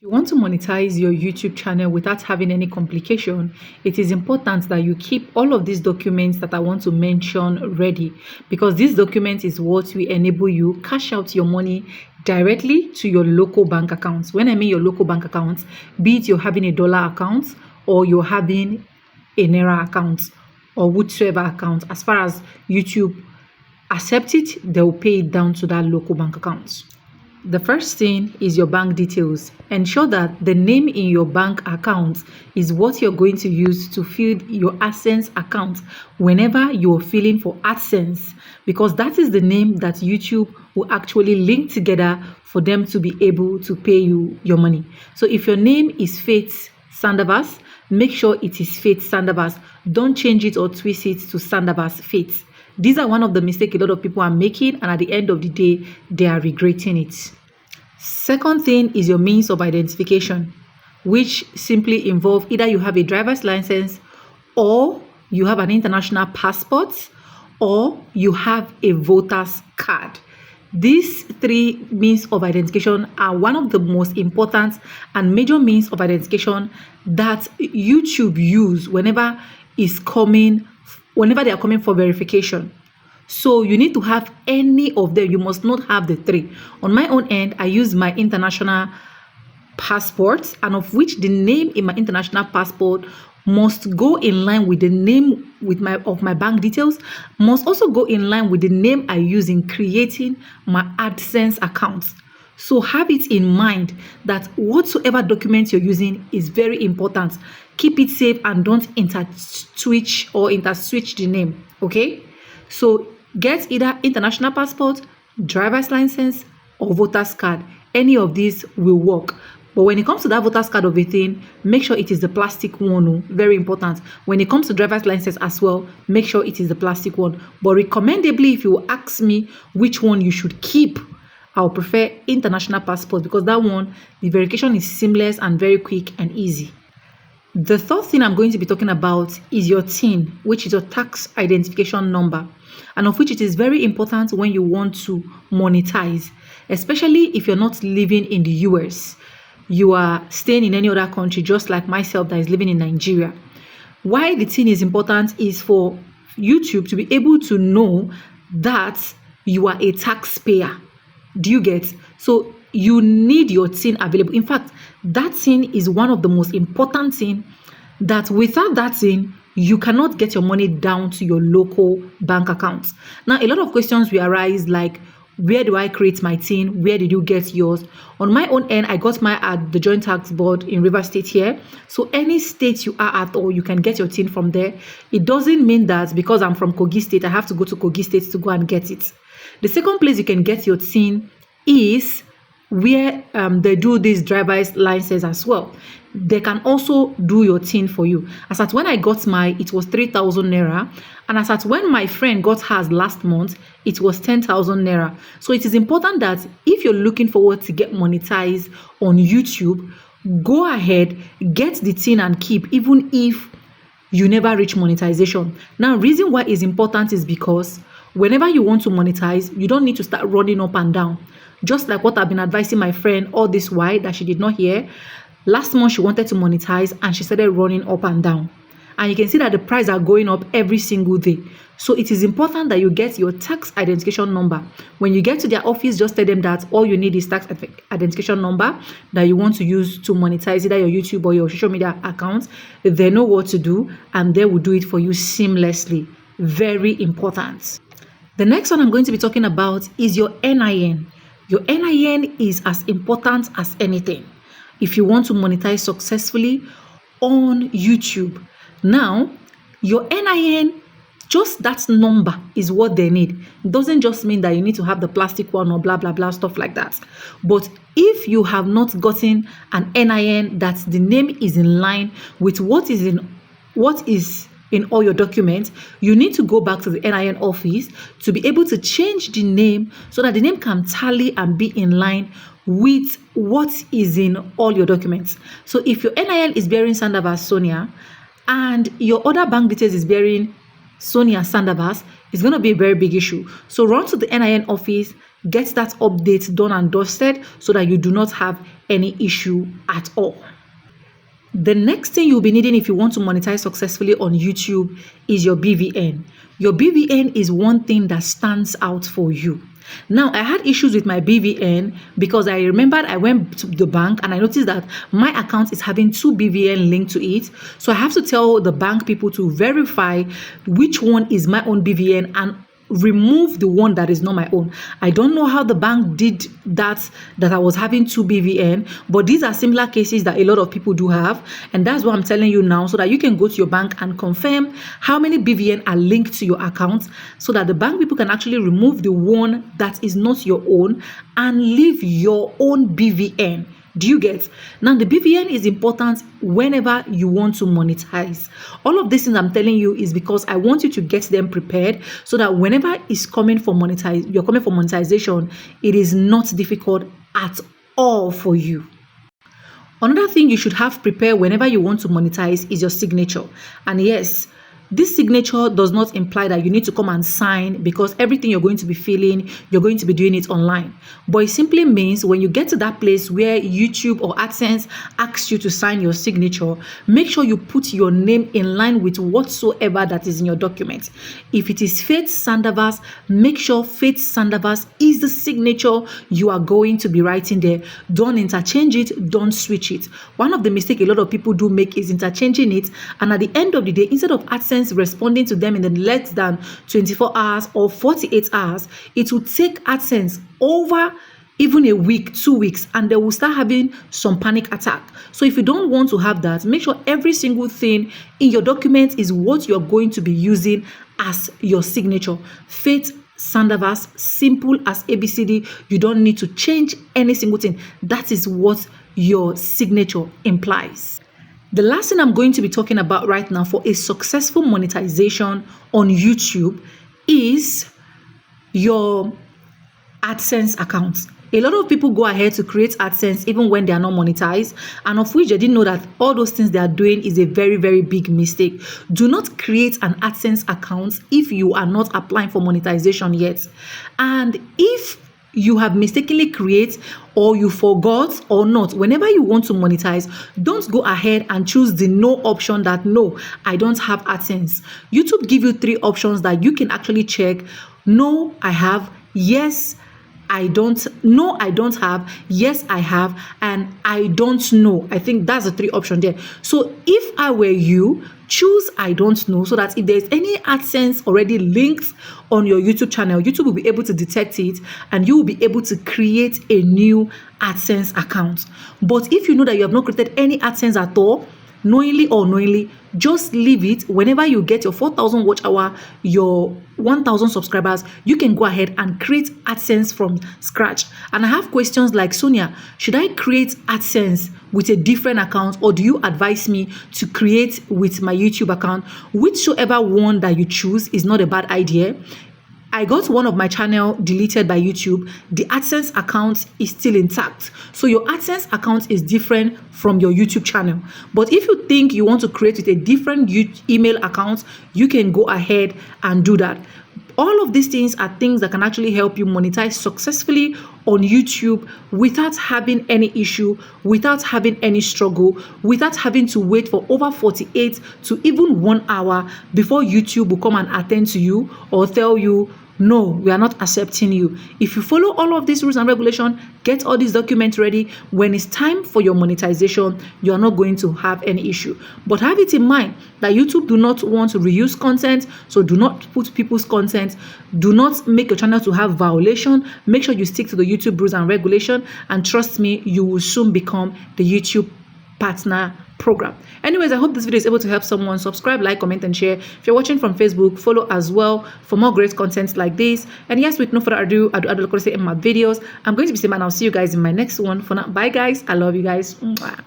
You want to monetize your YouTube channel without having any complication, it is important that you keep all of these documents that I want to mention ready, because this document is what will enable you cash out your money directly to your local bank accounts. When I mean your local bank accounts, be it you're having a dollar account or you're having a Naira account or whichever account, as far as YouTube accept it, they'll pay it down to that local bank account. The first thing is your bank details. Ensure that the name in your bank account is what you're going to use to fill your AdSense account whenever you're filling for AdSense, because that is the name that YouTube will actually link together for them to be able to pay you your money. So if your name is Faith Sandavas, make sure it is Faith Sandavas. Don't change it or twist it to Sandavas Faith. These are one of the mistakes a lot of people are making, and at the end of the day, they are regretting it. Second thing is your means of identification, which simply involve either you have a driver's license, or you have an international passport, or you have a voter's card. These three means of identification are one of the most important and major means of identification that YouTube use whenever they are coming for verification. So you need to have any of them. You must not have the three. On my own end, I use my international passport, and of which the name in my international passport must go in line with the name of my bank details, must also go in line with the name I use in creating my AdSense account. So have it in mind that whatsoever document you're using is very important. Keep it safe and don't interswitch the name, okay? So get either international passport, driver's license, or voter's card. Any of these will work. But when it comes to that voter's card of a thing, make sure it is the plastic one. Very important. When it comes to driver's license as well, make sure it is the plastic one. But recommendably, if you ask me which one you should keep, I'll prefer international passport, because that one, the verification is seamless and very quick and easy. The third thing I'm going to be talking about is your TIN, which is your tax identification number, and of which it is very important when you want to monetize, especially if you're not living in the US. You are staying in any other country, just like myself that is living in Nigeria. Why the TIN is important is for YouTube to be able to know that you are a taxpayer. Do you get? So you need your TIN available. In fact, that TIN is one of the most important things, that without that TIN, you cannot get your money down to your local bank account. Now, a lot of questions will arise like, where do I create my TIN? Where did you get yours? On my own end, I got mine at the Joint Tax Board in Rivers State here. So any state you are at, or you can get your TIN from there. It doesn't mean that because I'm from Kogi State, I have to go to Kogi State to go and get it. The second place you can get your TIN is where they do this driver's license as well. They can also do your TIN for you. As at when I got mine, it was 3,000 Naira. And as at when my friend got hers last month, it was 10,000 Naira. So it is important that if you're looking forward to get monetized on YouTube, go ahead, get the TIN and keep, even if you never reach monetization. Now, reason why it's important is because whenever you want to monetize, you don't need to start running up and down. Just like what I've been advising my friend all this while that she did not hear. Last month, she wanted to monetize and she started running up and down. And you can see that the prices are going up every single day. So it is important that you get your tax identification number. When you get to their office, just tell them that all you need is tax identification number that you want to use to monetize either your YouTube or your social media accounts. They know what to do and they will do it for you seamlessly. Very important. The next one I'm going to be talking about is your NIN. Your NIN is as important as anything if you want to monetize successfully on YouTube. Now, your NIN, just that number is what they need. It doesn't just mean that you need to have the plastic one or blah, blah, blah, stuff like that. But if you have not gotten an NIN that the name is in line with what is in all your documents, you need to go back to the NIN office to be able to change the name so that the name can tally and be in line with what is in all your documents. So if your NIN is bearing Sandavas Sonia and your other bank details is bearing Sonia Sandavas, it's going to be a very big issue. So run to the NIN office, get that update done and dusted so that you do not have any issue at all. The next thing you'll be needing if you want to monetize successfully on YouTube is your BVN. Your BVN is one thing that stands out for you. Now, I had issues with my BVN because I remembered I went to the bank and I noticed that my account is having 2 BVN linked to it. So I have to tell the bank people to verify which one is my own BVN and remove the one that is not my own. I don't know how the bank did that I was having 2 BVN, but these are similar cases that a lot of people do have, and that's what I'm telling you now, so that you can go to your bank and confirm how many BVN are linked to your account, so that the bank people can actually remove the one that is not your own and leave your own BVN. Do you get? Now, the BVN is important whenever you want to monetize. All of these things I'm telling you is because I want you to get them prepared so that whenever you're coming for monetization, it is not difficult at all for you. Another thing you should have prepared whenever you want to monetize is your signature. And yes, this signature does not imply that you need to come and sign, because everything you're going to be filling, you're going to be doing it online. But it simply means when you get to that place where YouTube or AdSense asks you to sign your signature, make sure you put your name in line with whatsoever that is in your document. If it is Faith Sandavas, make sure Faith Sandavas is the signature you are going to be writing there. Don't interchange it, don't switch it. One of the mistakes a lot of people do make is interchanging it, and at the end of the day, instead of AdSense responding to them in the less than 24 hours or 48 hours, it will take AdSense over even a week, 2 weeks, and they will start having some panic attack. So if you don't want to have that, make sure every single thing in your document is what you're going to be using as your signature. Faith Sandavas, simple as ABCD. You don't need to change any single thing. That is what your signature implies. The last thing I'm going to be talking about right now for a successful monetization on YouTube is your AdSense account. A lot of people go ahead to create AdSense even when they are not monetized, and of which they didn't know that all those things they are doing is a very, very big mistake. Do not create an AdSense account if you are not applying for monetization yet. And if you have mistakenly created, or you forgot or not, whenever you want to monetize, don't go ahead and choose the no option that no, I don't have AdSense. YouTube give you 3 options that you can actually check. No, I have. Yes, I don't. No, I don't have. Yes, I have. And I don't know. I think that's the 3 options there. So if I were you, choose I don't know, so that if there's any AdSense already linked on your YouTube channel, YouTube will be able to detect it and you will be able to create a new AdSense account. But if you know that you have not created any AdSense at all, knowingly or unknowingly, just leave it. Whenever you get your 4,000 watch hour, your 1,000 subscribers, you can go ahead and create AdSense from scratch. And I have questions like, Sonia, should I create AdSense with a different account, or do you advise me to create with my YouTube account? Whichever one that you choose is not a bad idea. I got one of my channel deleted by YouTube. The AdSense account is still intact. So your AdSense account is different from your YouTube channel. But if you think you want to create with a different email account, you can go ahead and do that. All of these things are things that can actually help you monetize successfully on YouTube without having any issue, without having any struggle, without having to wait for over 48 to even 1 hour before YouTube will come and attend to you or tell you, no, we are not accepting you. If you follow all of these rules and regulations, get all these documents ready, when it's time for your monetization, you're not going to have any issue. But have it in mind that YouTube do not want to reuse content, so do not put people's content. Do not make your channel to have violation. Make sure you stick to the YouTube rules and regulation, and trust me, you will soon become the YouTube partner program. Anyways, I hope this video is able to help someone. Subscribe, like, comment, and share. If you're watching from Facebook, follow as well for more great content like this. And yes, with no further ado, I do say in my videos. I'm going to be saying, and I'll see you guys in my next one. For now, bye guys. I love you guys. Mwah.